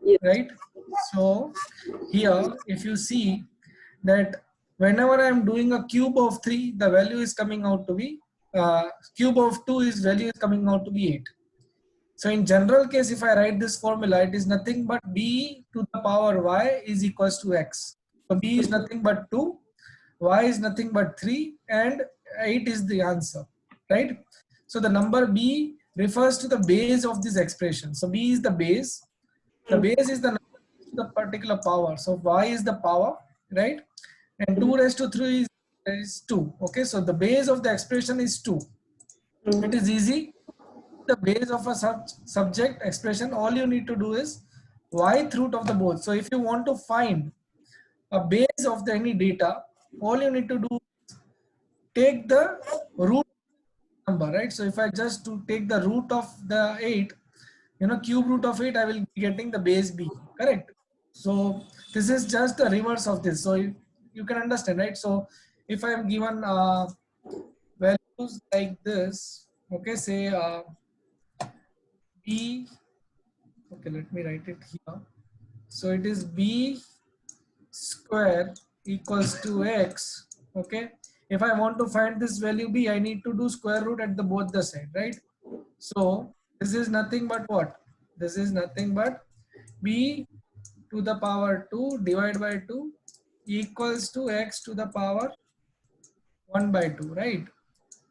Yes. right? So here, if you see that whenever I am doing a cube of 3, the value is coming out to be, cube of 2 is value is coming out to be 8. So in general case, if I write this formula, it is nothing but b to the power y is equals to x. So b is nothing but 2, y is nothing but 3, and 8 is the answer, right? So the number b refers to the base of this expression. So b is the base. The base is the number to the particular power. So y is the power, right? And 2 raised to 3 is 2. Okay, so the base of the expression is 2. It is easy. The base of a subject expression, all you need to do is yth root of the both. So if you want to find a base of the any data, all you need to do is take the root number, right? So if I just to take the root of the 8, cube root of 8, I will be getting the base b, correct? So this is just the reverse of this. So you can understand, right? So if I am given values like this, okay, say b, okay, let me write it here. So it is b square equals to x, okay? If I want to find this value b, I need to do square root at the both the side, right? So this is nothing but what? This is nothing but b to the power 2 divided by 2 equals to x to the power 1 by 2, right?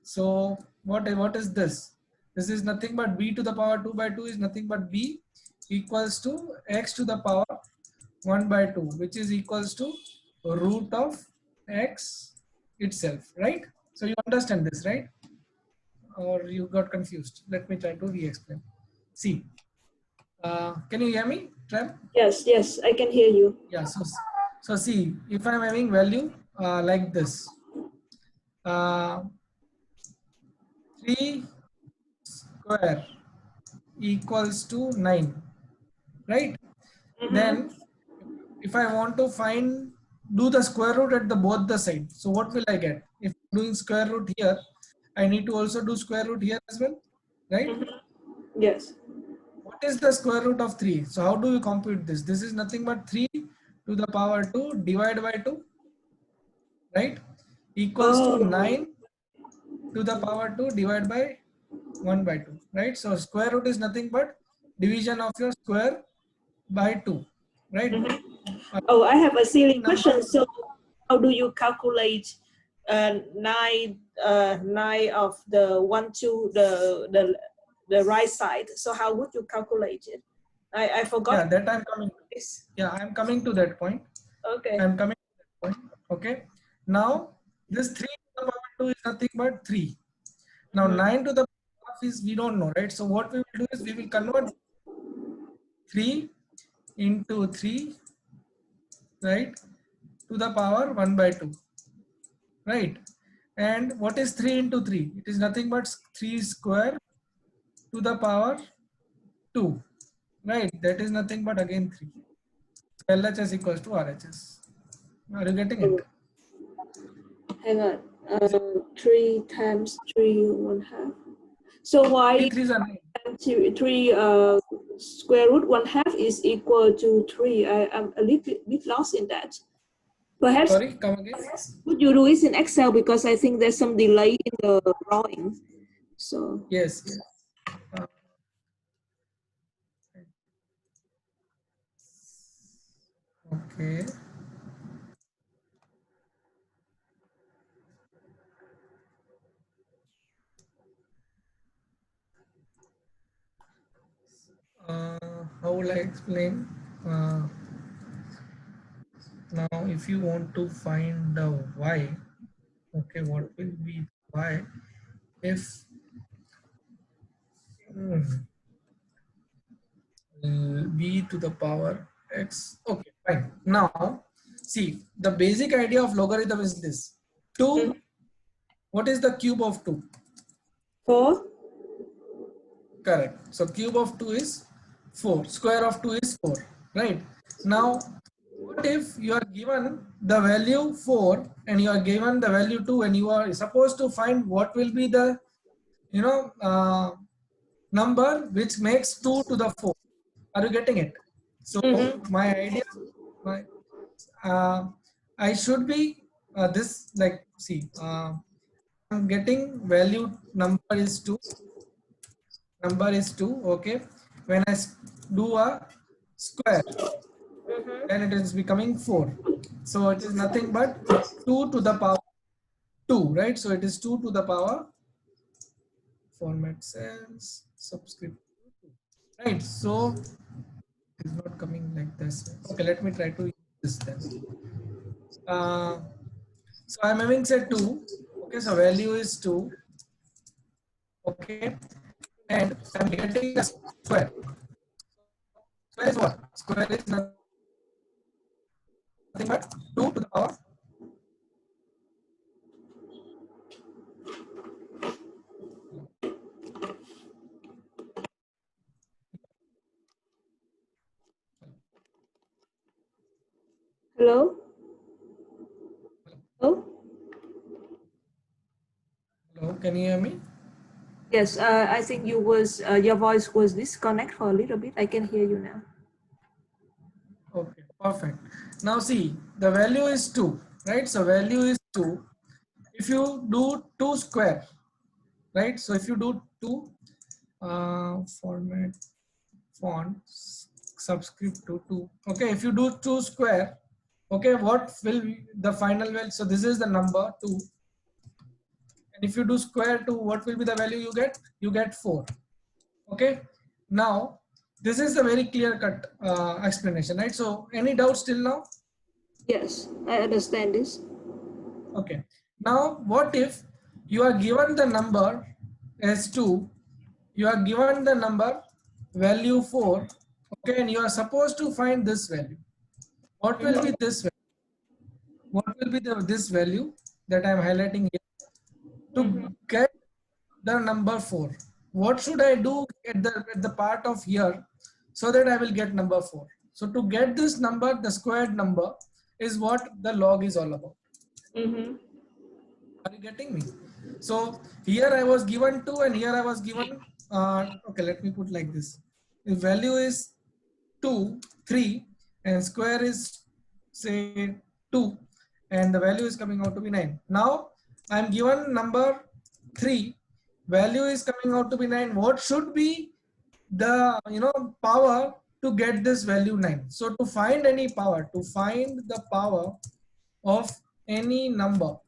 So what is this? This is nothing but b to the power 2 by 2 is nothing but b equals to x to the power 1 by 2, which is equals to root of x itself, right? So you understand this, right? Or you got confused? Let me try to re-explain. See, can you hear me, Trev? Yes, yes, I can hear you. Yeah, so see, if I'm having value like this, 3 square equals to 9, right? Then if I want to do the square root at the both the sides, so what will I get? If I'm doing square root here, I need to also do square root here as well, right? Yes. What is the square root of 3? So how do we compute this? This is nothing but 3 to the power 2 divided by 2, right? Equals to 9 to the power 2 divided by 1 by 2, right? So square root is nothing but division of your square by 2, right? Oh, I have a silly Number, question. So how do you calculate 9 of the 1 to the right side? So how would you calculate it? I forgot. yeah, that I'm coming. Yeah, I'm coming to that point. Okay. I'm coming to that point. Okay. Now this 3 to the power 2 is nothing but 3. Now 9 to the power of is we don't know, right? So what we will do is we will convert 3 into 3, right, to the power 1 by 2, right? And what is 3 into 3? It is nothing but 3 square to the power 2, right? That is nothing but again 3. LHS equals to RHS. Are you getting it? Hang on. 3 times 3 1/2. So why 3 are 9. 3 square root 1/2 is equal to 3? I'm a little bit lost in that. Perhaps. Sorry, come again. Would you do it in Excel, because I think there's some delay in the drawing. So Yes. Okay. How will I explain? Now, if you want to find the y, okay, what will be y if b to the power x? Okay, fine. Now, see, the basic idea of logarithm is this: 2. What is the cube of 2? 4. Correct. So cube of 2 is 4. Square of 2 is 4. Right. Now, what if you are given the value 4 and you are given the value 2 and you are supposed to find what will be the number which makes 2 to the 4? Are you getting it? So my idea, my I should be this, like, see, I'm getting value number is 2, okay. When I do a square, then it is becoming 4. So it is nothing but 2 to the power 2, right? So it is 2 to the power, format cells, subscript 2, right? So it's not coming like this. Okay, let me try to use this then. So I'm having say 2. Okay, so value is 2. Okay, and I'm getting the square. Square is what? Square is nothing but 2 to the power. Hello? Hello? Hello, can you hear me? Yes, I think your voice was disconnect for a little bit. I can hear you now. Okay, perfect. Now see, the value is 2, right? So value is 2. If you do 2 square, right? So if you do 2 format font subscript to 2. Okay, if you do 2 square, okay, what will be the final value? So this is the number 2. And if you do square 2, what will be the value you get? You get 4. Okay. Now, this is a very clear cut explanation, right? So any doubts till now? Yes, I understand this. Okay. Now, what if you are given the number as 2, you are given the number value 4, okay, and you are supposed to find this value. What will be this value? What will be this value that I am highlighting here? To get the number 4, what should I do at the part of here so that I will get number 4? So to get this number, the squared number, is what the log is all about. Are you getting me? So here I was given 2 and here I was given, okay, let me put like this. The value is 2, 3 and square is say 2 and the value is coming out to be 9. Now I am given number 3, value is coming out to be 9. What should be the power to get this value 9? So to find any power, to find the power of any number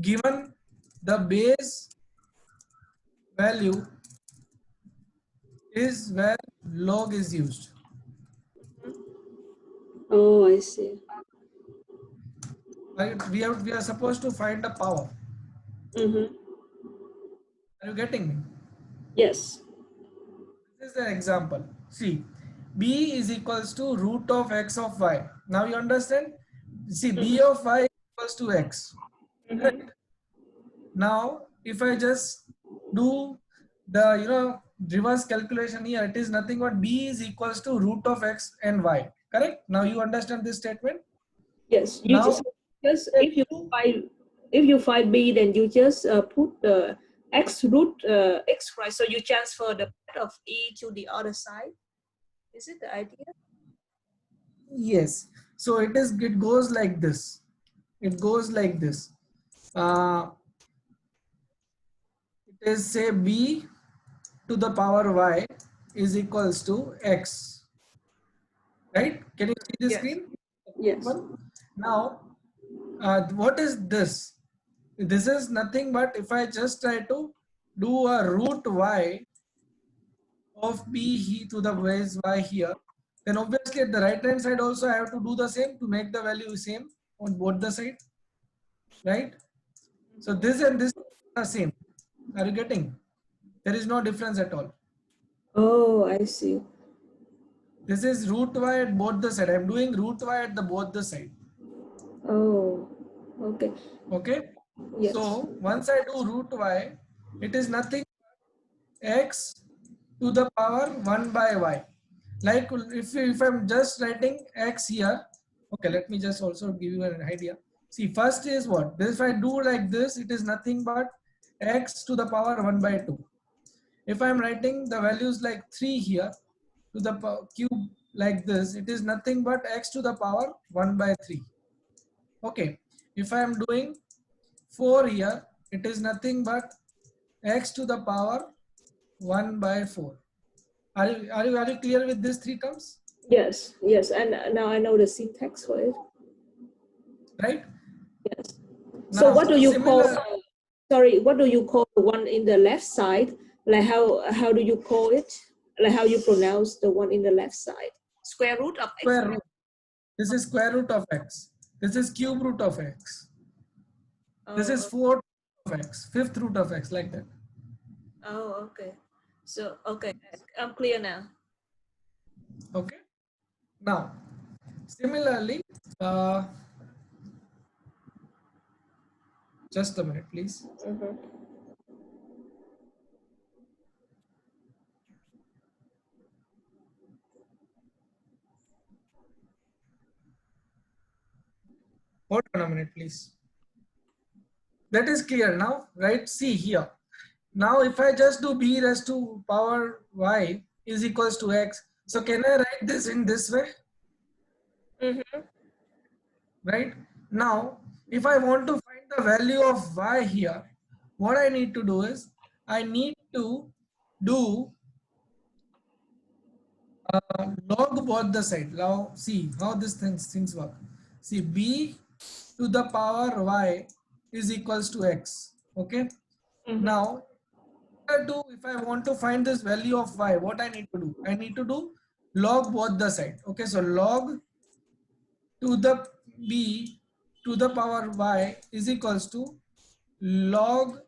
given the base value is where log is used. Oh, I see. Right? We are supposed to find the power. Are you getting me? Yes. This is an example. See, b is equals to root of x of y. Now you understand? See, b of y equals to x. Right? Now, if I just do the reverse calculation here, it is nothing but b is equals to root of x and y. Correct? Now you understand this statement? Yes. You Now, just if you find b, then you just put x root x, right? So you transfer the part of e to the other side. Is it the idea? yes. So it goes like this. It goes like this. It is say b to the power y is equals to x. Right? Can you see the Yes. screen? Yes. Now, what is this? This is nothing but if I just try to do a root y of b to the base y here, then obviously at the right hand side also I have to do the same to make the value same on both the side, right? So this and this are same. Are you getting? There is no difference at all. Oh, I see. This is root y at both the side. I am doing root y at the both the side. Oh, okay. Okay. Yes. So once I do root y, it is nothing x to the power 1 by y. Like if I'm just writing x here, okay, let me just also give you an idea. See, first is what? This, if I do like this, it is nothing but x to the power 1 by 2. If I'm writing the values like 3 here to the cube like this, it is nothing but x to the power 1 by 3. Okay, if I am doing 4 here, it is nothing but x to the power 1 by 4. Are you clear with these three terms? Yes, yes, and now I know the syntax for it. Right? Yes. So Now, what do you call? similar, Sorry, what do you call the one in the left side? Like how do you call it? Like how you pronounce the one in the left side? Square root of x. square root. This is square root of x. This is cube root of x. This is Oh, fourth root of x, fifth root of x, like that. oh, okay. So okay, I'm clear now. Okay. Now, similarly, just a minute, please. Mm-hmm. Hold on a minute, please. That is clear now, right? See here. Now, if I just do b raised to power y is equals to x, so can I write this in this way? Mm-hmm. Right? Now, if I want to find the value of y here, what I need to do is I need to do log both the side. Now, see how this things work. See, b to the power y is equals to x. Okay. Mm-hmm. Now, if I want to find this value of y, what I need to do? I need to do log both the side. Okay, so log to the b to the power y is equals to log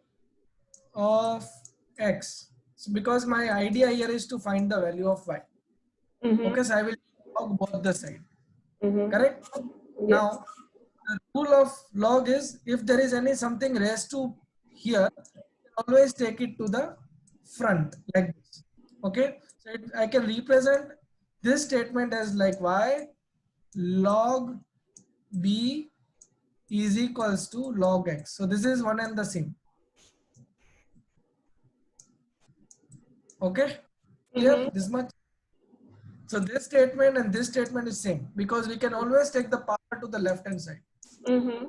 of x. So because my idea here is to find the value of y. Mm-hmm. Okay, so I will log both the side. Mm-hmm. Correct? Yeah. Now, the rule of log is if there is any something raised to here, always take it to the front like this. Okay, so I can represent this statement as like y log b is equals to log x. So this is one and the same. Okay, clear Mm-hmm. this much? So this statement and this statement is same because we can always take the power to the left hand side. Mm-hmm.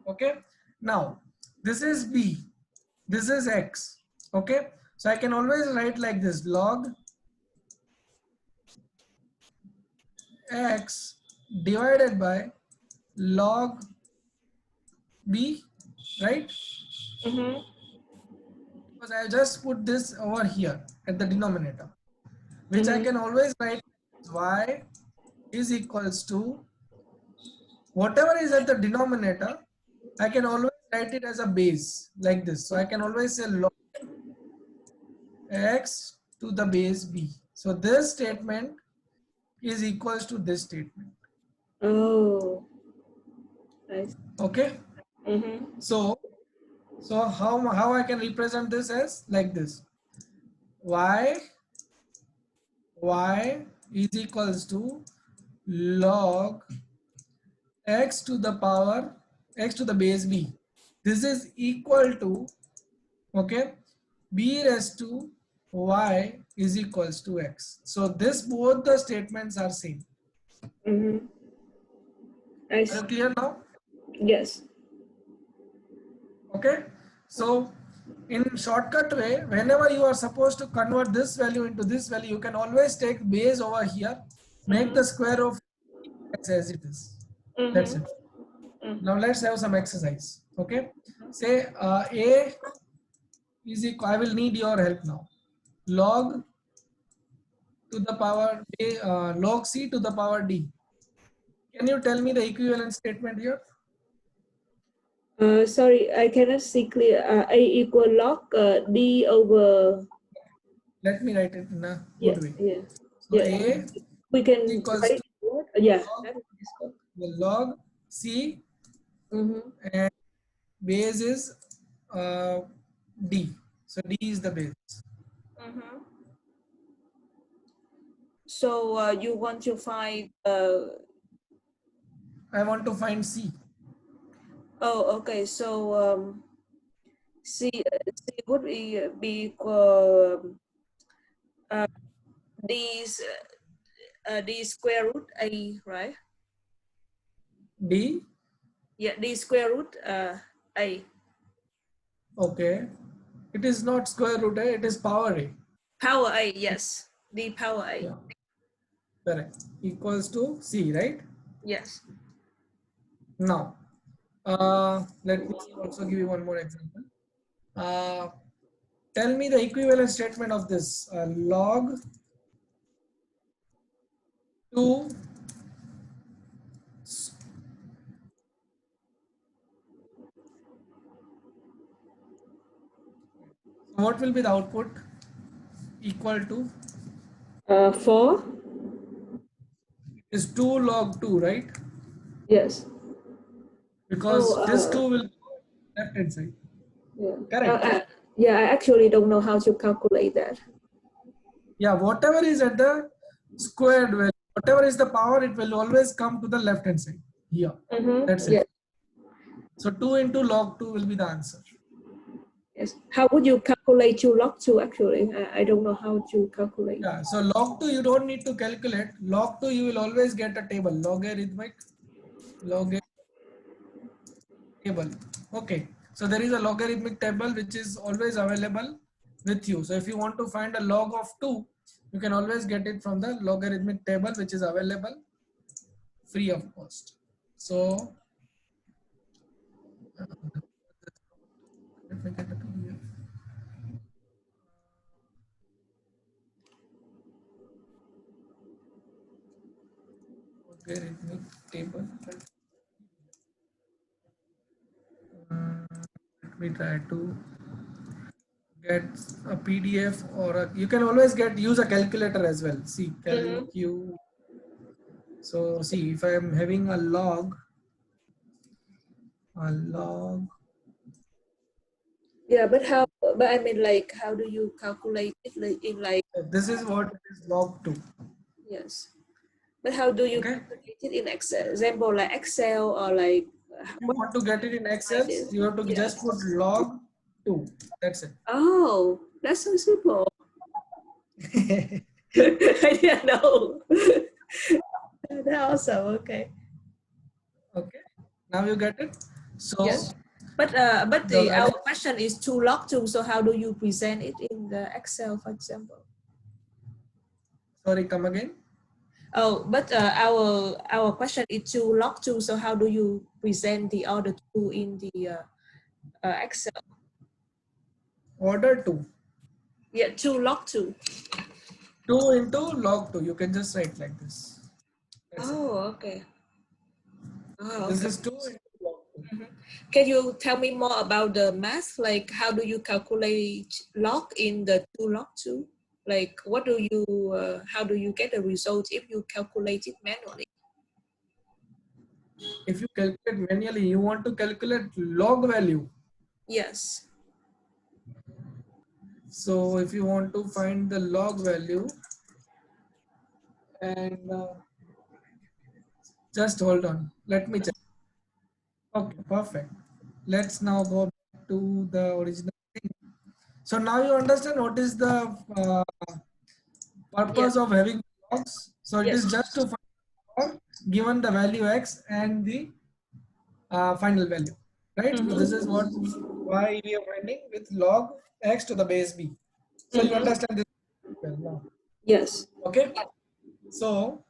Okay, now this is b, this is x. Okay, so I can always write like this log x divided by log b, right? Mm-hmm. Because I just put this over here at the denominator, which I Mm-hmm. can always write y is equals to whatever is at the denominator. I can always write it as a base like this. So I can always say log x to the base b. So this statement is equals to this statement. Oh, nice. Okay. Mm-hmm. So how I can represent this as like this. y is equals to log x to the power x to the base b. This is equal to, okay, b raised to y is equals to x. So this both the statements are same. Mm-hmm. I Are see. you clear now? Yes. Okay. So in shortcut way, whenever you are supposed to convert this value into this value, you can always take base over here, make the square of x as it is. That's Mm-hmm. it. Now let's have some exercise. Okay. Say a is equal, I will need your help now. Log to the power a, log c to the power d. Can you tell me the equivalent statement here? Sorry, I cannot see clear. A equal log d over. Let me write it in a Yeah, good way. yeah, So yeah. a We can equals write to it. Word. Yeah, log, that is good. the log c Mm-hmm. and base is d. So d is the base. Mm-hmm. So you want to find. I want to find c. Oh, okay. So C would be equal these. D square root A, right? D. Yeah, D square root A. Okay. It is not square root A, it is power A. Power A, yes. D power A. Yeah. Correct. Equals to C, right? Yes. Now, let me also give you one more example. Tell me the equivalent statement of this. Log 2. What will be the output? Equal to 4. is 2 log 2, right? Yes. Because this Oh, 2 will go left hand side. yeah. Correct. Yeah, I actually don't know how to calculate that. Yeah, whatever is at the squared value, whatever is the power, it will always come to the left hand side. Here. That's it. Yeah. So 2 into log 2 will be the answer. Yes. How would you calculate 2 log 2 actually? I don't know how to calculate. Yeah, so log 2 you don't need to calculate. Log 2 you will always get a table. Logarithmic table. Okay. So there is a logarithmic table which is always available with you. So if you want to find a log of 2, you can always get it from the logarithmic table which is available free of cost. So let me get it here. Logarithmic table. Let me try to get a PDF or you can always use a calculator as well. See, So see, if I am having a log. Yeah, but how? But I mean, like, how do you calculate it? Like, in like, This is what it is log 2. yes. But how do you Okay. calculate it in Excel? Example, like Excel or like. If you want to get it in Excel, you have to just put log 2. That's it. Oh, that's so simple. I didn't know. That's awesome. Okay. Okay. Now you get it. So Yes. But our question is 2 log 2. So how do you present it in the Excel, for example? Sorry, come again. Oh, but our question is 2 log 2. So how do you present the order 2 in the Excel? Order 2. Yeah, 2 log 2. 2 into log 2. You can just write like this. That's okay. it. This is 2 into log 2. Can you tell me more about the math? Like, how do you calculate log in the 2 log 2? Like, what do you, how do you get the result if you calculate it manually? If you calculate manually, you want to calculate log value. Yes. So if you want to find the log value, and just hold on, let me check. Okay, perfect. Let's now go back to the original thing. So now you understand what is the purpose of having logs. So it is just to find log given the value x and the final value, right? So this is why we are finding with log x to the base b. So you understand this well now. Yes. Okay. So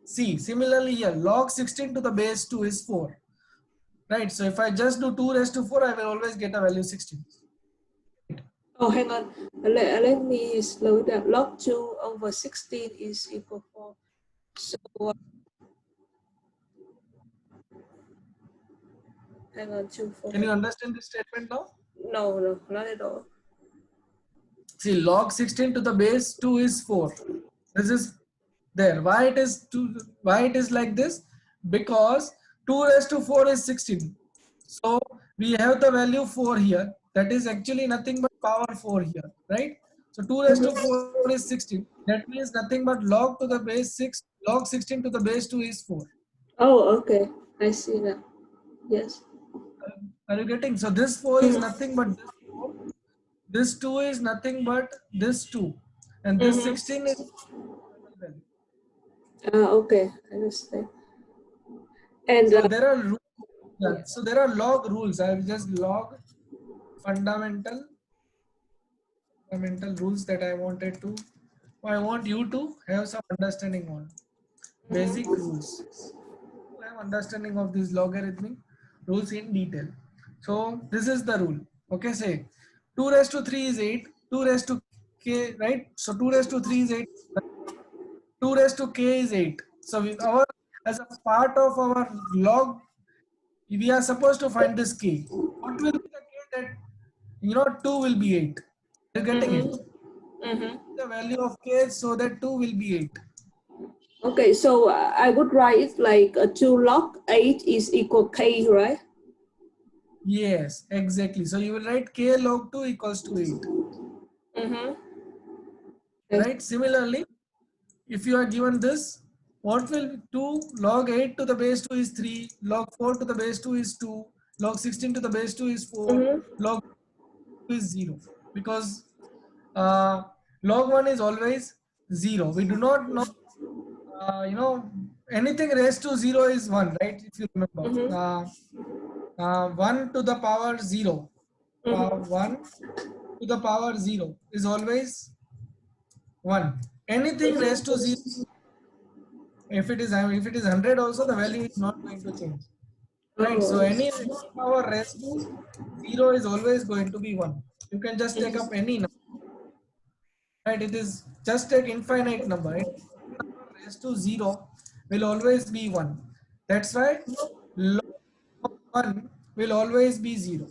see, similarly here, log 16 to the base 2 is 4. Right. So if I just do 2 raised to 4, I will always get a value 16. Oh, hang on. Let me slow down. Log 2 over 16 is equal 4. So, hang on, 2, 4. Can you understand this statement now? No, not at all. See, log 16 to the base 2 is 4. This is there. Why it is 2? Why it is like this? Because 2 raised to 4 is 16. So we have the value 4 here. That is actually nothing but power 4 here, right? So 2 raised to 4 is 16. That means nothing but log to the base 6. Log 16 to the base 2 is 4. Oh, okay. I see that. Yes. Are you getting? So this 4 is nothing but this 4. This 2 is nothing but this 2. And this 16 is value. Okay, I understand. And So there are rules. Yeah. So there are log rules. I will just log fundamental rules that I want you to have some understanding on. Basic rules. You have understanding of these logarithmic rules in detail. So this is the rule. Okay, say 2 raised to 3 is 8, 2 raised to k, right? So 2 raised to 3 is 8, 2 raised to k is 8. So our as a part of our log, we are supposed to find this k. What will be the k that 2 will be 8? You're getting it? The value of k so that 2 will be 8. okay, so I would write it like 2 log 8 is equal k, right? Yes, exactly. So you will write k log 2 equals to 8. Yes. Right? Similarly, if you are given this, what will 2 log 8 to the base 2 is 3, log 4 to the base 2 is 2, log 16 to the base 2 is 4, log 2 is 0. Because uh, log 1 is always 0. We do not know, anything raised to 0 is 1, right? If you remember. 1 to the power 0, 1 to the power 0 is always 1. Anything raised to 0, if it is 100 also, the value is not going to change, right? So Oh, any power raised to 0 is always going to be 1. You can just take up any number, right? It is just take infinite number. Any number raised to 0 will always be 1. That's why log of 1 will always be 0.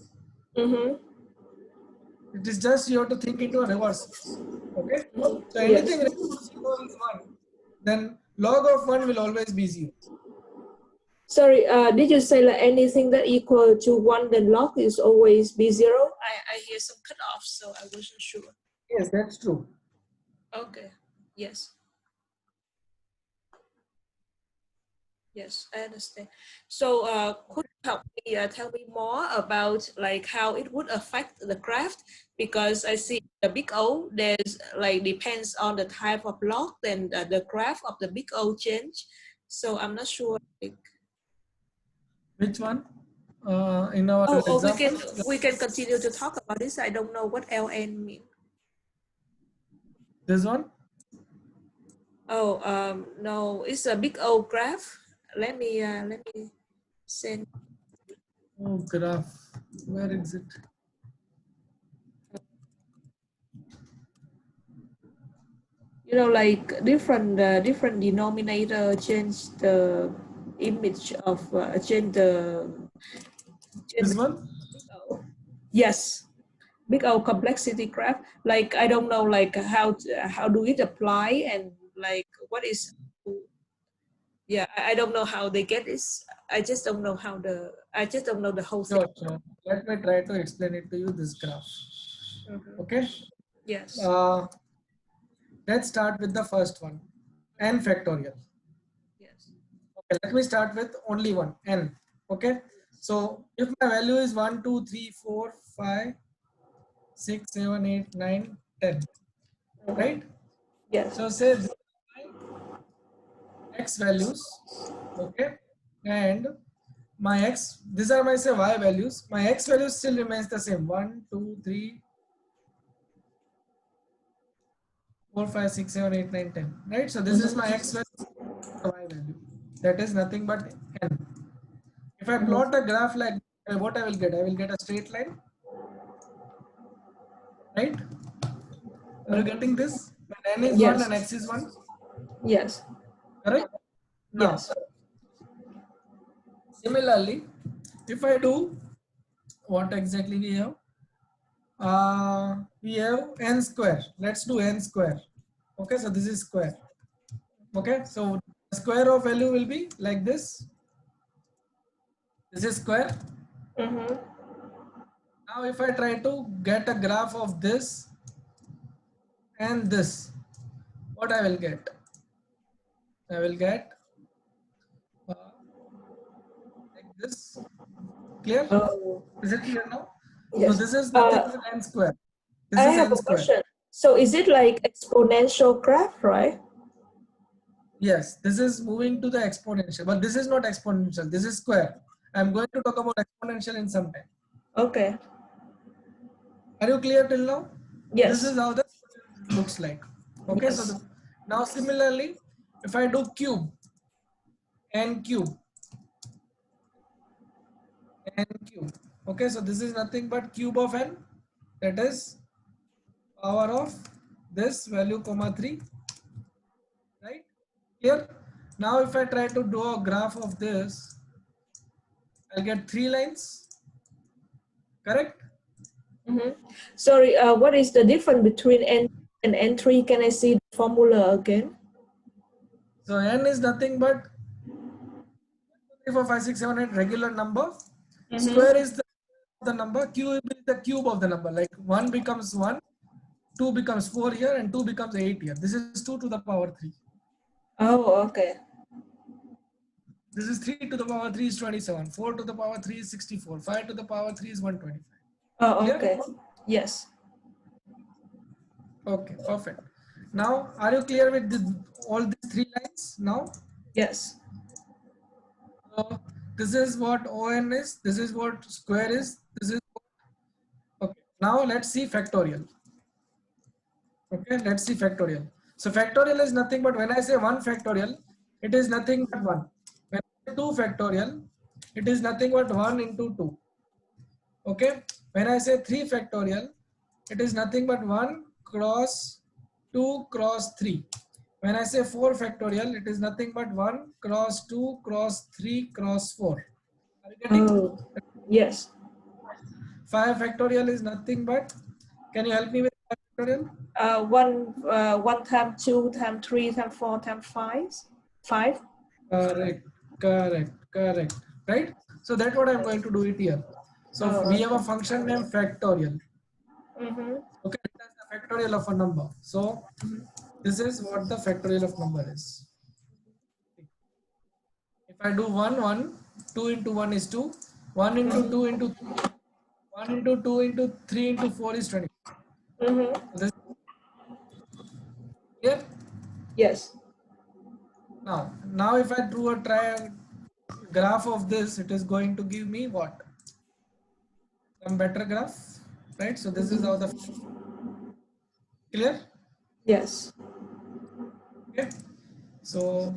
It is just you have to think into a reverse. Okay, so yes. anything raised to 0 is 1, then log of 1 will always be 0. Sorry, did you say like anything that equal to 1 then log is always be 0? I hear some cut off, so I wasn't sure. Yes, that's true. Okay, yes. Yes, I understand. So, could you help me tell me more about like how it would affect the craft? Because I see the big O, there's like depends on the type of log, then the graph of the big O change. So I'm not sure. Like, Which one? In our oh, example? we can continue to talk about this. I don't know what LN mean. This one? Oh, no, it's a big O graph. Let me send. Oh, graph. Where is it? You know, like different denominator change the image of change This the one? big O. Yes, big O complexity graph. Like I don't know like how do it apply and like what is, yeah, I don't know how they get this. I just don't know the whole thing. Sure, sure. Let me try to explain it to you, this graph. Okay. Yes. Uh, let's start with the first one. N factorial. Yes. Okay, let me start with only one, N. Okay. So if my value is 1, 2, 3, 4, 5, 6, 7, 8, 9, 10, right? Yes. So say this is my X values, okay, and my X, these are my say Y values. My X values still remains the same, 1, 2, 3, 4, 5, 6, 7, 8, 9, 10, right? So this is my X value, Y value. That is nothing but N. If I plot a graph like what I will get? I will get a straight line, right? Are you getting this? When N is 1 Yes. and X is 1, Yes. correct? Now, Yes. similarly, if I do what exactly we have? We have N square. Let's do N square. Okay, so this is square. Okay, so the square of value will be like this. This is square. Now if I try to get a graph of this and this, what I will get? I will get like this. Clear? Oh, Is it clear now? So yes. this is nothing but N square. This I is have N a square. question. So is it like exponential graph, right? Yes, this is moving to the exponential, but this is not exponential. This is square. I'm going to talk about exponential in some time. Okay. Are you clear till now? This Yes. is how the looks like. Okay, so Yes. now similarly, if I do cube, n cube, n cube. Okay, so this is nothing but cube of n, that is power of this value comma 3, right? Here. Now if I try to draw a graph of this, I'll get 3 lines, correct? Sorry, what is the difference between N and N3? Can I see the formula again? So n is nothing but 3, 4, 5, 6, 7, 8 regular number. Square is the number, cube is the cube of the number. Like 1 becomes 1, 2 becomes 4 here, and 2 becomes 8 here. This is 2 to the power 3. Oh, okay. This is 3 to the power 3 is 27. 4 to the power 3 is 64. 5 to the power 3 is 125. Oh, Clear? okay. Yes. Okay, perfect. Now, are you clear with all these 3 lines now? Yes. So, this is what ON is. This is what square is. This is what, okay. Now, let's see factorial. Okay, let's see factorial. So factorial is nothing but when I say 1 factorial, it is nothing but 1. When I say 2 factorial, it is nothing but 1 into 2. Okay, when I say 3 factorial, it is nothing but 1 cross 2 cross 3. When I say 4 factorial, it is nothing but 1 cross 2 cross 3 cross 4. Are you getting? Oh, yes. 5 factorial is nothing but, can you help me with 5 factorial? One time 2 time 3 time 4 time 5. 5. Correct. Right? So that's what I'm going to do it here. So Oh, we have a okay. function named factorial. Mm-hmm. Okay, that's the factorial of a number. So this is what the factorial of number is. If I do 1, 1, 2 into 1 is 2, 1 into 2 into 1 into 2 into 3 into 4 is 20. Mm-hmm. So this here. Yes. Now if I drew a graph of this, it is going to give me what? Some better graph, right? So this is how the clear. Yes. Okay, so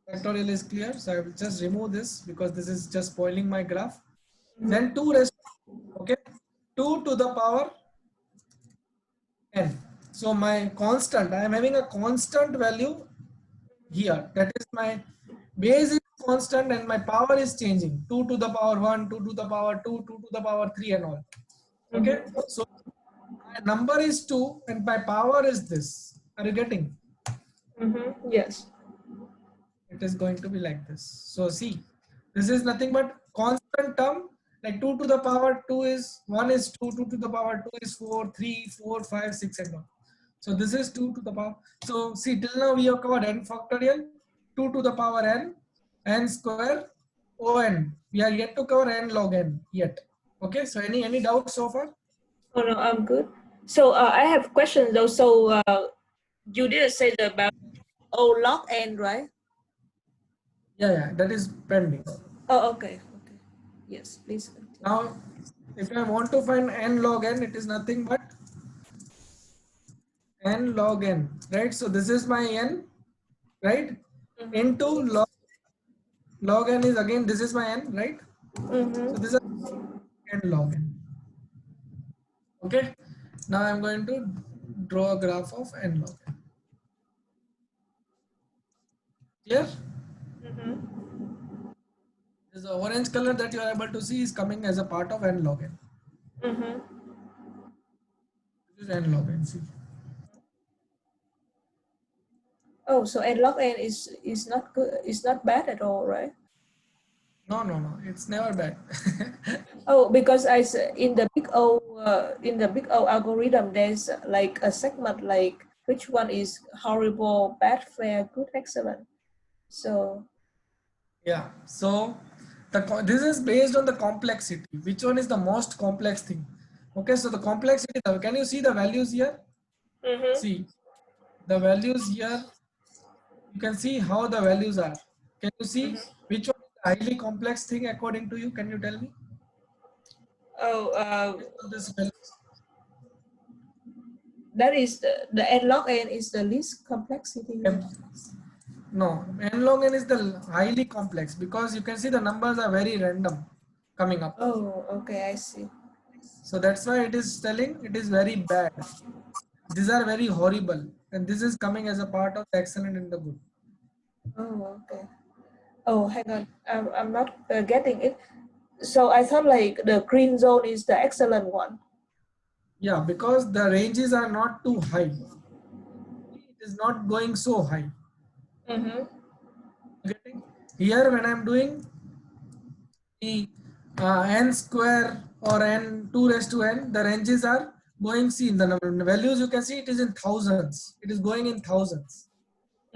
factorial is clear. So I will just remove this because this is just spoiling my graph. Then 2 rest, okay, 2 to the power n. So my constant, I am having a constant value here. That is my base is constant and my power is changing. 2 to the power 1, 2 to the power 2, 2 to the power 3 and all. Okay, so my number is 2 and my power is this. Are you getting? Yes. It is going to be like this. So see, this is nothing but constant term, like 2 to the power 2 is 1 is 2, 2 to the power 2 is 4, 3, 4, 5, 6 and all. So this is 2 to the power. So see, till now we have covered n factorial, 2 to the power n square, on. We are yet to cover n log n yet. Okay, so any doubts so far? Oh no, I'm good. So I have a question though. So you didn't say about log n, right? Yeah, that is pending. Oh, okay. Okay. Yes, please continue. Now, if I want to find n log n, it is nothing but n log n, right? So this is my n, right? Into log n is again, this is my n, right? So this is n log n. Okay. Now I'm going to draw a graph of n log n. Clear? This orange color that you are able to see is coming as a part of n log n. This is n log n. See. Oh, so n log n is not good. It's not bad at all, right? No. It's never bad. Oh, because in the big O algorithm, there's like a segment like which one is horrible, bad, fair, good, excellent. So Yeah. So this is based on the complexity. Which one is the most complex thing? Okay. So the complexity. Can you see the values here? See the values here you can see how the values are. Can you see Mhm. which one is the highly complex thing according to you? Can you tell me? Oh, Based on this values. that is the n log n is the least complexity. M- No, n log n is the highly complex because you can see the numbers are very random coming up. Oh, okay, I see. So that's why it is telling it is very bad. These are very horrible, and this is coming as a part of the excellent and the good. Oh, okay. Oh, hang on. I'm not getting it. So I thought like the green zone is the excellent one. Yeah, because the ranges are not too high. It is not going so high. Mm-hmm. Getting here when I'm doing the n square or n 2 raised to n, the ranges are going. See in the values you can see it is in thousands. It is going in thousands,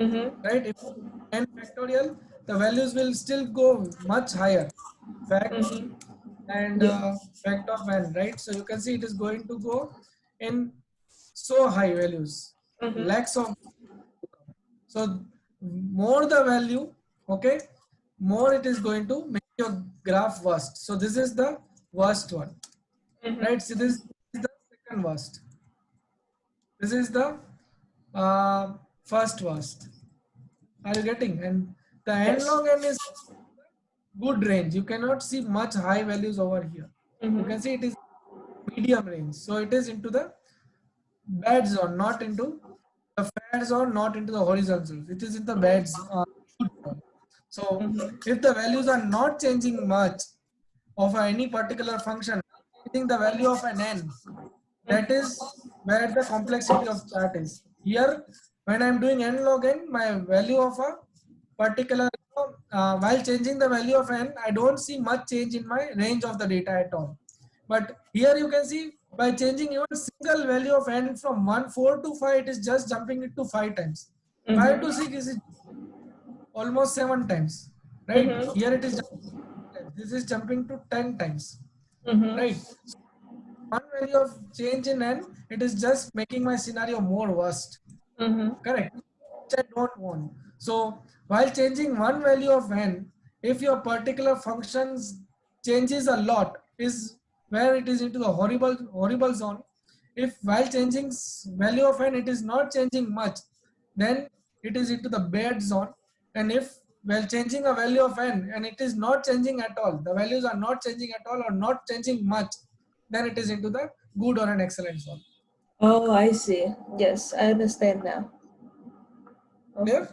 Mm-hmm. right? If n factorial, the values will still go much higher. Fact Mm-hmm. and Yeah. fact of n, right? So you can see it is going to go in so high values, Mm-hmm. lakhs of. So more the value, okay, more it is going to make your graph worst. So this is the worst one, Mm-hmm. right? So this is the second worst. This is the first worst. Are you getting? And the n Yes. log n is good range. You cannot see much high values over here. You can Mm-hmm. see it is medium range. So it is into the bad zone, not into the fat zone, not into the horizontal. It is in the bad good zone. So Mm-hmm. if the values are not changing much of any particular function, changing the value of an n, that is where the complexity of chart is. Here, when I'm doing n log n, my value of a particular, while changing the value of n, I don't see much change in my range of the data at all. But here you can see by changing even single value of n from 1, 4 to 5, it is just jumping it to 5 times. 5 to Mm-hmm. 6 is almost 7 times, right? Here Mm-hmm. it is this is jumping to 10 times, Mm-hmm. right? So one value of change in n, it is just making my scenario more worst, Mm-hmm. correct? Which I don't want. So while changing one value of n, if your particular functions changes a lot, is where it is into the horrible zone. If while changing value of n, it is not changing much, then it is into the bad zone. And if while changing a value of n and it is not changing at all, the values are not changing at all or not changing much, then it is into the good or an excellent zone. Oh, I see. Yes, I understand now. Okay. Clear?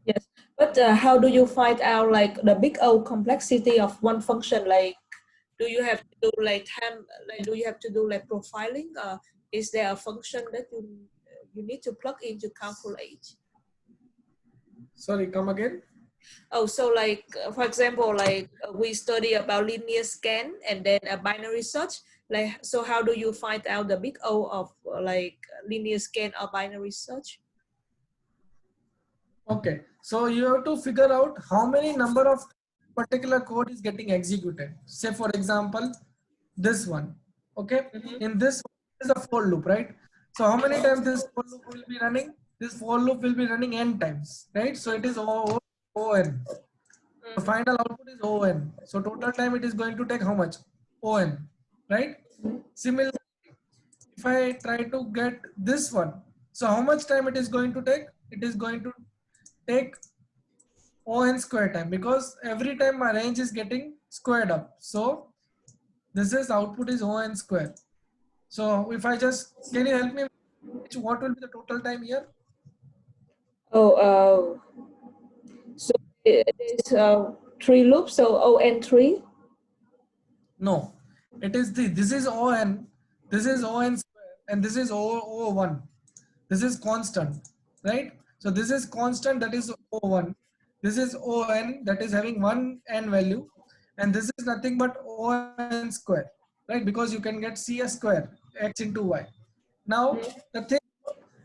Yes, but how do you find out like the big O complexity of one function? Like, do you have to do like time? Like, do you have to do like profiling? Is there a function that you need to plug in to calculate? Sorry, come again. Oh, so like for example, like we study about linear scan and then a binary search. Like, so how do you find out the big O of like linear scan or binary search? Okay, so you have to figure out how many number of particular code is getting executed. Say for example, this one. Okay, Mm-hmm. in this one is a for loop, right? So how many times this for loop will be running? This for loop will be running n times, right? So it is O n. The final output is O(n). So total time it is going to take how much? O(n), right? Similarly, if I try to get this one, so how much time it is going to take? It is going to take O(n) square time because every time my range is getting squared up. So this is output is O(n) square. So if I just, can you help me? What will be the total time here? Oh, so there's three loops, so O and three. No, it is this is O(n), this is O(n) square, and this is O(1). This is constant, right? So this is constant, that is O(1). This is O(n), that is having one n value, and this is nothing but O(n) square, right? Because you can get C a square, x into y. Now the thing,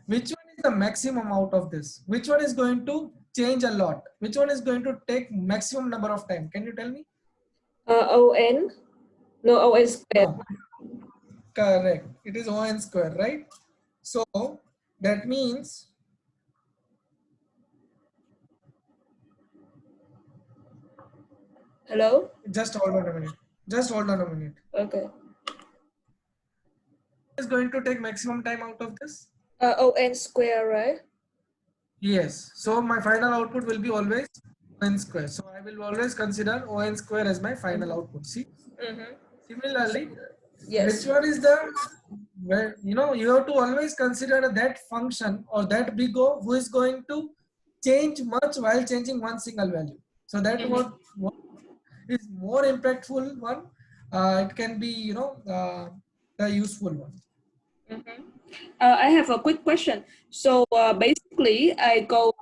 which one is the maximum out of this? Which one is going to change a lot? Which one is going to take maximum number of time? Can you tell me? O n, no O n squared. No, correct. It is O(n) square, right? So that means Hello? Just hold on a minute. Just hold on a minute. Okay. Is going to take maximum time out of this? ON square, right? Yes. So my final output will be always n square. So I will always consider on square as my final output. See. Mm-hmm. Similarly, which Yes. one is the where you have to always consider that function or that big O who is going to change much while changing one single value. So that Mm-hmm. what is more impactful one. It can be the useful one. Mm-hmm. I have a quick question. So basically, I go.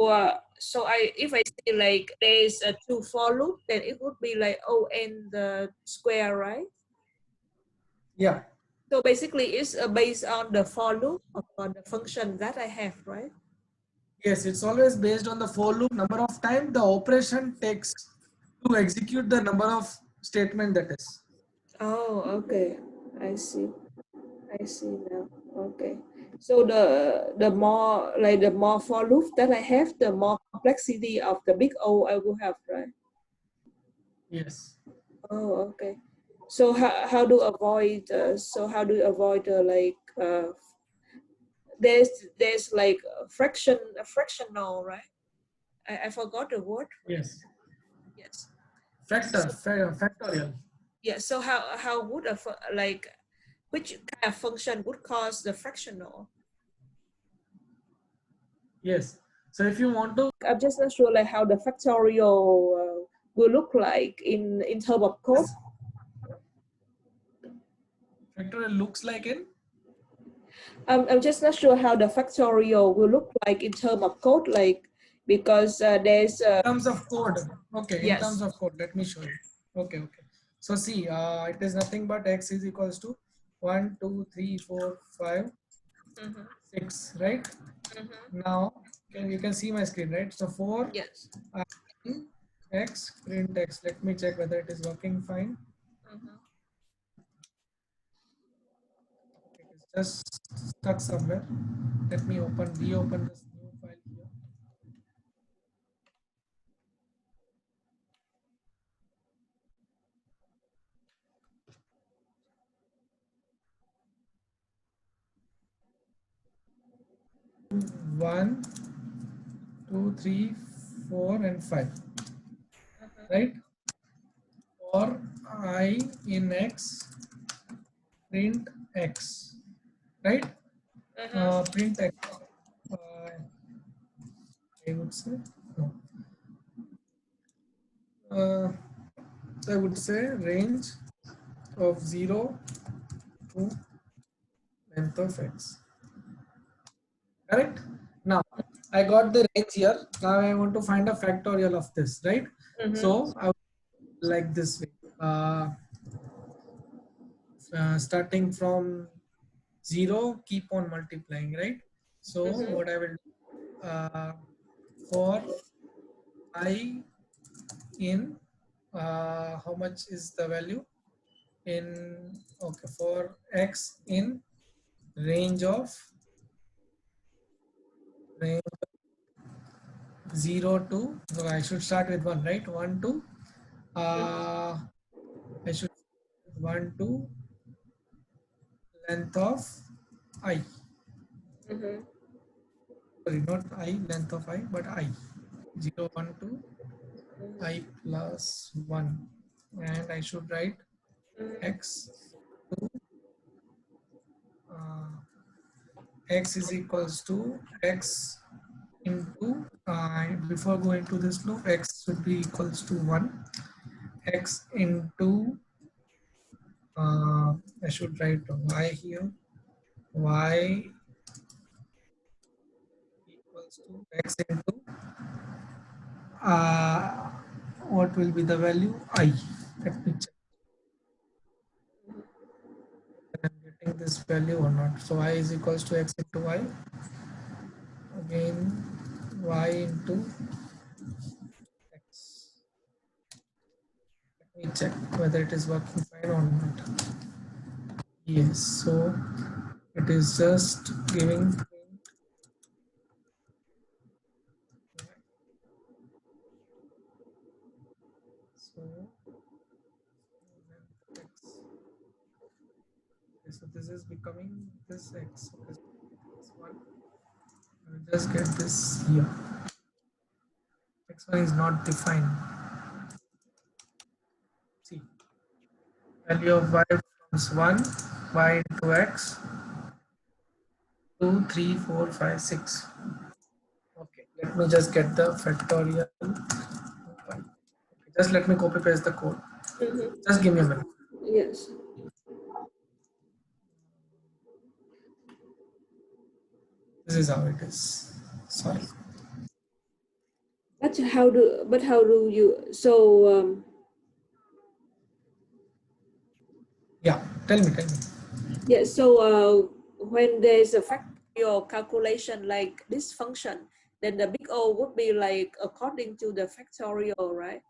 So I if I say like there is a two for loop, then it would be like ON the square, right? Yeah. So basically, it's based on the for loop or on the function that I have, right? Yes, it's always based on the for loop number of time the operation takes to execute the number of statement that is. Oh, okay. I see. I see now. Okay. So the more like the more for loop that I have, the more complexity of the big O I will have, right? Yes. Oh, okay. So how do avoid how do you avoid like there's like a fractional, right? I forgot the word. Yes. Yes. So, Factorial. yeah. So how would like which kind of function would cause the fractional? Yes. So if you want to, I'm just not sure like how the factorial will look like in terms of code. factorial looks like in I'm just not sure how the factorial will look like in terms of code, like because there's terms of code. Okay, in terms yes. of code, let me show you. Okay, okay. So see, it is nothing but x is equals to 1, 2, 3, 4, 5, Mm-hmm. 6, right? Mm-hmm. Now, you can see my screen, right? So for Yes. x, print x. Let me check whether it is working fine. Mm-hmm. It is just stuck somewhere. Let me reopen this new file here. One, two, three, 4, and 5, right? For I in x, print x, right? Mm-hmm. Print x. I would say no. Uh, I would say range of 0 to length of x. Correct? Now I got the range here. Now I want to find a factorial of this, right? Mm-hmm. So I would like this way. Starting from 0, keep on multiplying, right? So Mm-hmm. what I will do, for I in how much is the value in okay for x in range of range 0 to so I should start with 1, right? 1 to I should 1 to length of I, Mm-hmm. sorry, not I length of I but I 0 1 to I plus 1, and I should write x to uh, x is equals to x into before going to this loop x should be equals to 1, x into I should write y here, y equals to x into uh, what will be the value I. Let me check whether I'm getting this value or not. So I is equals to x into y, again y into x. Let me check whether it is working fine or not. Yes, so it is just giving print y. So So this is becoming this x. Okay, so this one. I will just get this here. X1 is not defined. See, value of y becomes 1, y into x, 2, 3, 4, 5, 6. Okay, let me just get the factorial. Okay, just let me copy paste the code. Just give me a minute. Yes. This is how it is. Sorry. But how do you, so Yeah, tell me. yeah, so when there's a factorial calculation like this function, then the big O would be like according to the factorial, right?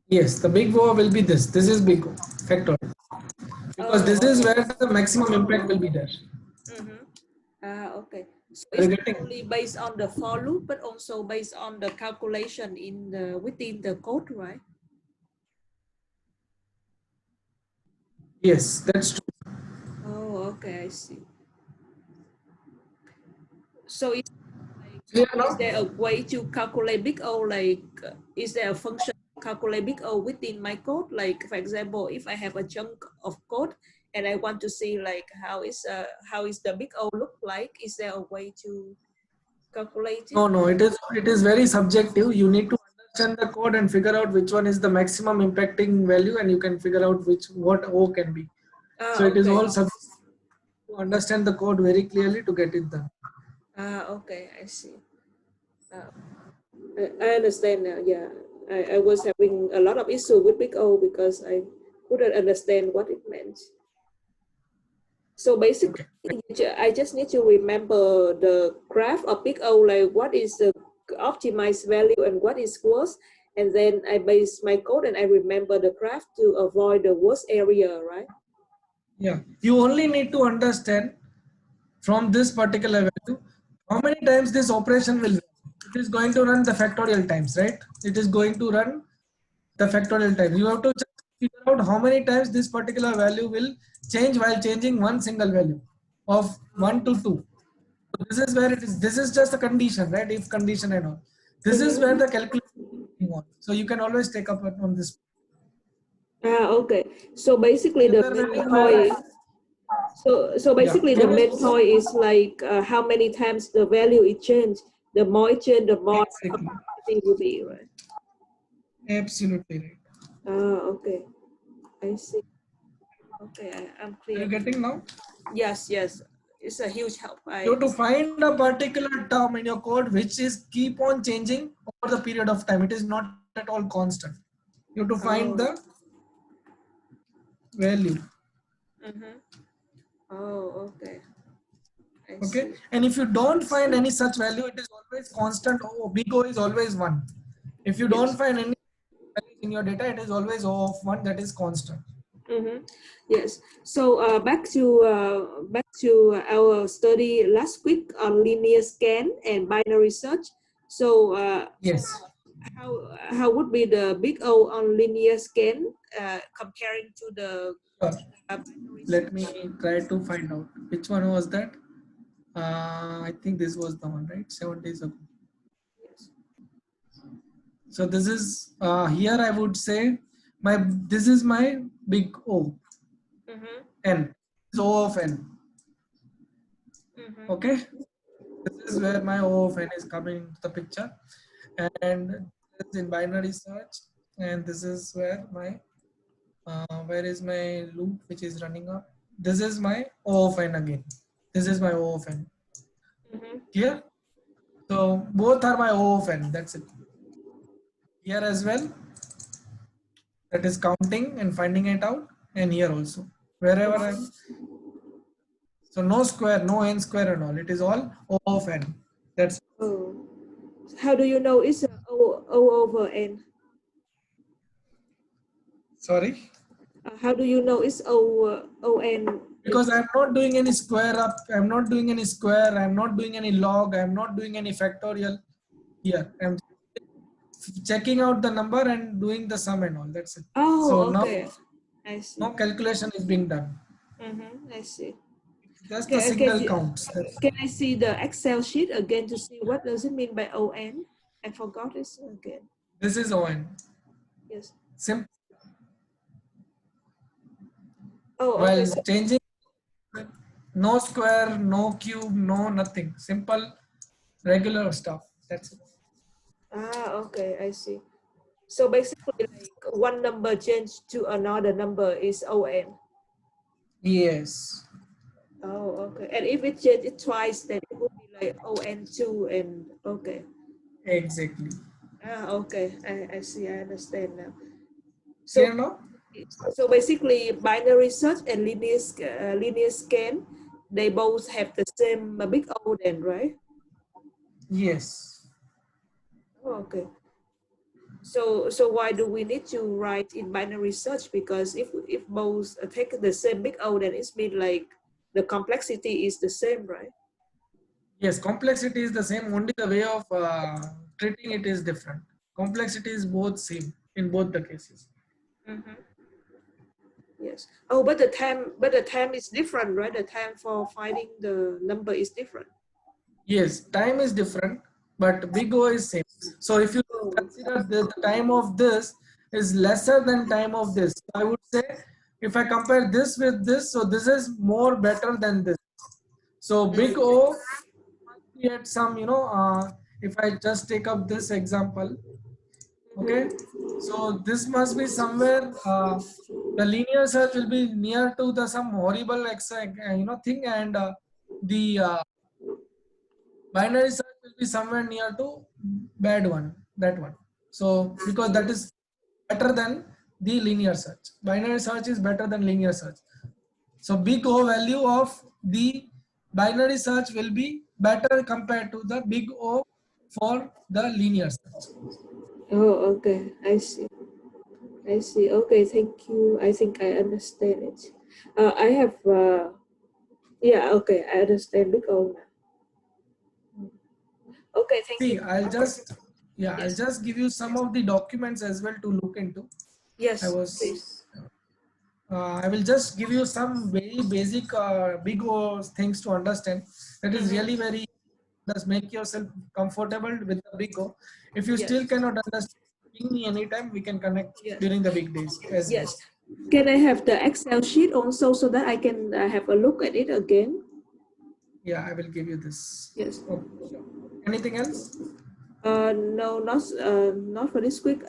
Yes, the big O will be this. This is big O, factorial. Because Oh, this is okay. where the maximum impact will be there. Okay. So Are you it's not getting? only based on the for loop, but also based on the calculation in the within the code, right? Yes, that's true. Oh, okay, I see. So Clear is now? there a way to calculate big O? Like, is there a function to calculate big O within my code? Like, for example, if I have a chunk of code and I want to see like how is the big O look like? Is there a way to calculate it? No. It is very subjective. You need to understand the code and figure out which one is the maximum impacting value, and you can figure out what O can be. So it is Okay. all subjective to understand the code very clearly to get it done. Okay, I see. Uh, I understand now. Yeah, I was having a lot of issue with big O because I couldn't understand what it meant. So basically, Okay. I just need to remember the graph of big O, like what is the optimized value and what is worst. And then I base my code and I remember the graph to avoid the worst area, right? Yeah. You only need to understand from this particular value how many times this operation will run. It is going to run the factorial times, right? It is going to run the factorial times. You have to just figure out how many times this particular value will change while changing one single value of 1 to 2. So this is where it is. This is just a condition, right? If condition and all. This is where the calculation is going on. So you can always take up on this. Okay. So basically The the other main value point, where, so yeah, basically the there is main point is like how many times the value is changed. The more it change, the more exactly, it will be, right? absolutely right. Okay. I see. Okay, I'm Are clear. you getting now? Yes, yes. It's a huge help. You have to find a particular term in your code which is keep on changing over the period of time. It is not at all constant. You have to find Oh. the value. Mm-hmm. Oh, okay. I Okay, see. and if you don't find any such value, it is always constant. O big O is always 1. If you don't Yes. find any values in your data, it is always O of 1, that is constant. Mm-hmm. Yes. So back to our study last week on linear scan and binary search. So Yes. how would be the big O on linear scan comparing to the Sure. binary Let me search? try to find out which one was that. I think this was the one, right? 7 days ago. Yes. So this is here. I would say this is my big O Mm-hmm. n. This is O of n. Mm-hmm. Okay. This is where my O of n is coming into the picture, and this is in binary search, and this is where my where is my loop which is running up. This is my O of n again. This is my O of n. Mm-hmm. Here, so both are my O of n. That's it. Here as well, that is counting and finding it out, and here also wherever I'm. So no square, no n square and all. It is all O of n. That's Oh. How do you know it's O over N? sorry. How do you know it's O N? Because I'm not doing any square up, I'm not doing any square, I'm not doing any log, I'm not doing any factorial here. I'm checking out the number and doing the sum and all. That's it. So Oh, now, okay. I see. No calculation is being done. I see. Just the Okay, signal counts. can I see the Excel sheet again to see what does it mean by ON? I forgot this again. This is ON. Yes. Simple. Oh, okay. While changing, no square, no cube, no nothing. Simple, regular stuff. That's it. Okay, I see. So basically, like one number changed to another number is ON. Yes. Oh, okay. And if it changes twice, then it would be like ON2 and okay. Exactly. Okay. I see. I understand now. Clear So, now? so basically, binary search and linear scan, they both have the same big O then, right? Yes. Oh, okay. So why do we need to write in binary search? Because if both take the same big O, then it's mean like the complexity is the same, right? Yes, complexity is the same, only the way of treating it is different. Complexity is both same in both the cases. Yes. Oh, but the time is different, right? The time for finding the number is different. Yes, time is different, but big O is same. So if you consider the time of this is lesser than time of this, I would say if I compare this with this, so this is more better than this. So big O must be at some, if I just take up this example, okay, so this must be somewhere, the linear search will be near to the some horrible thing, and the binary search will be somewhere near to bad one, that one. So because that is better than the linear search, binary search is better than linear search. So big O value of the binary search will be better compared to the big O for the linear search. Oh, okay. I see. I see. Okay, thank you. I think I understand it. I have. Yeah. Okay, I understand big O now. Okay, thank you. See, I'll Yes. just give you some of the documents as well to look into. I Yes, was please. I will just give you some very basic big things to understand. That is really very, just make yourself comfortable with the big O. If you still Yes. cannot understand, ping me anytime. We can connect Yes. during the big days as well. Yes. Can I have the Excel sheet also so that I can have a look at it again? Yeah, I will give you this. Yes. Okay, sure. Anything else? No, not for this quick.